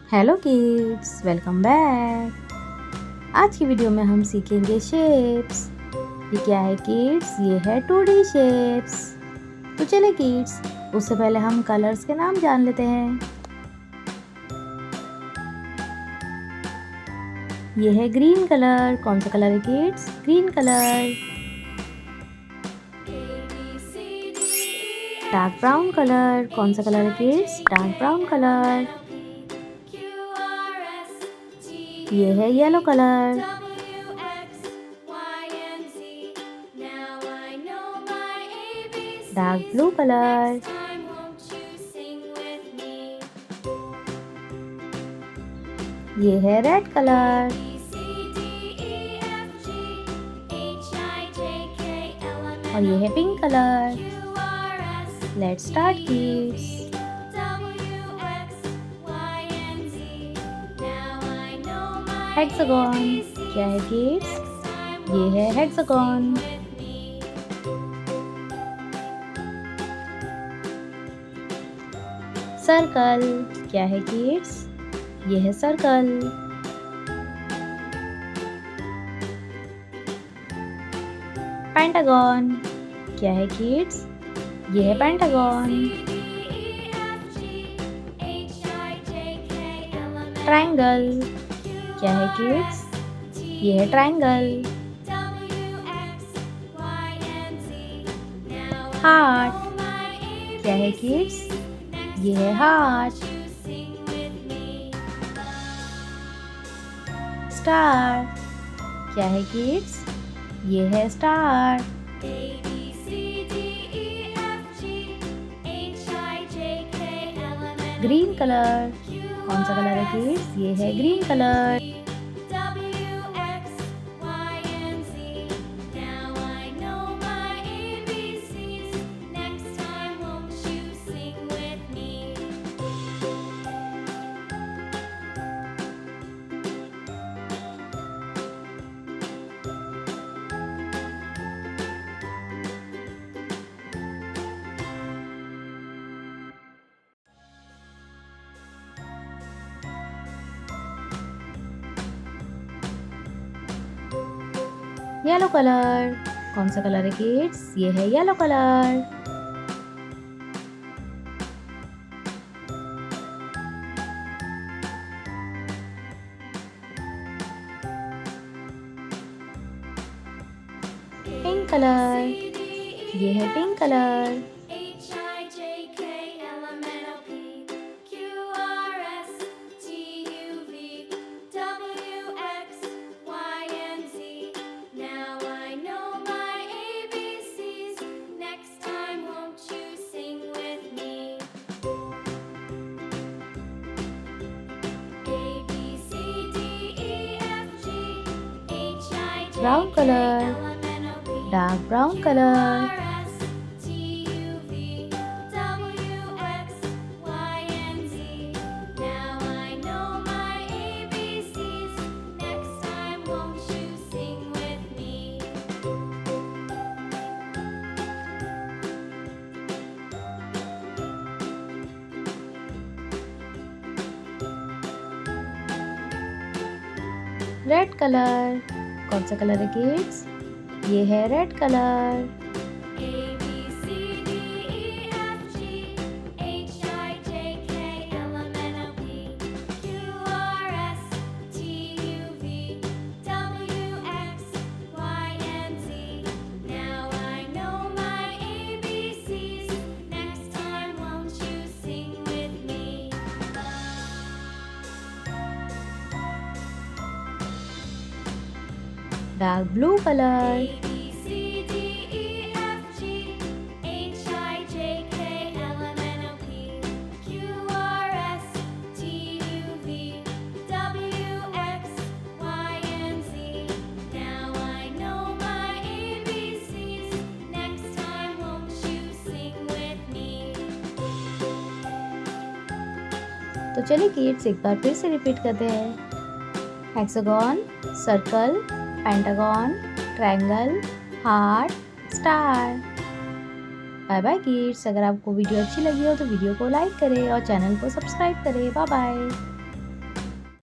Hello kids, welcome back. आज की video में हम सीखेंगे शेप्स। ये क्या है किड्स? ये है 2D शेप्स। तो चले किड्स, उससे पहले हम कलर्स के नाम जान लेते हैं। ये है ग्रीन कलर। कौन सा कलर है kids? Green colour. Dark brown colour. कौन सा कलर है किड्स? Dark brown colour. ये है yellow colour. Dark blue colour. ये है रेड कलर। और ये है pink colour. Let's start kids. Hexagon. क्या है किड्स? ये है हेक्सागन। सर्कल। क्या है किड्स? ये है सर्कल। पेंटागन। क्या है किड्स? ये है पेंटागन। ट्रायंगल। क्या है किड्स? ये है ट्रायंगल। हार्ट। क्या है किड्स? ये है हार्ट। स्टार। क्या है किड्स? ये है स्टार। Green colour. कौन सा कलर है किड्स? ये है ग्रीन कलर। Yellow colour. कौन सा कलर है किड्स? ये है येलो कलर। Pink colour. ये है pink colour. Brown colour. Dark brown colour. Red colour. कौन सा कलर है किड्स? ये है red colour. Dark blue colour. तो चलिए किड्स एक बार फिर से रिपीट करते हैं। Hexagon, circle, pentagon, triangle, heart, star. Bye bye kids. अगर आपको वीडियो अच्छी लगी हो तो वीडियो को लाइक करें और चैनल को सब्सक्राइब करें। Bye bye.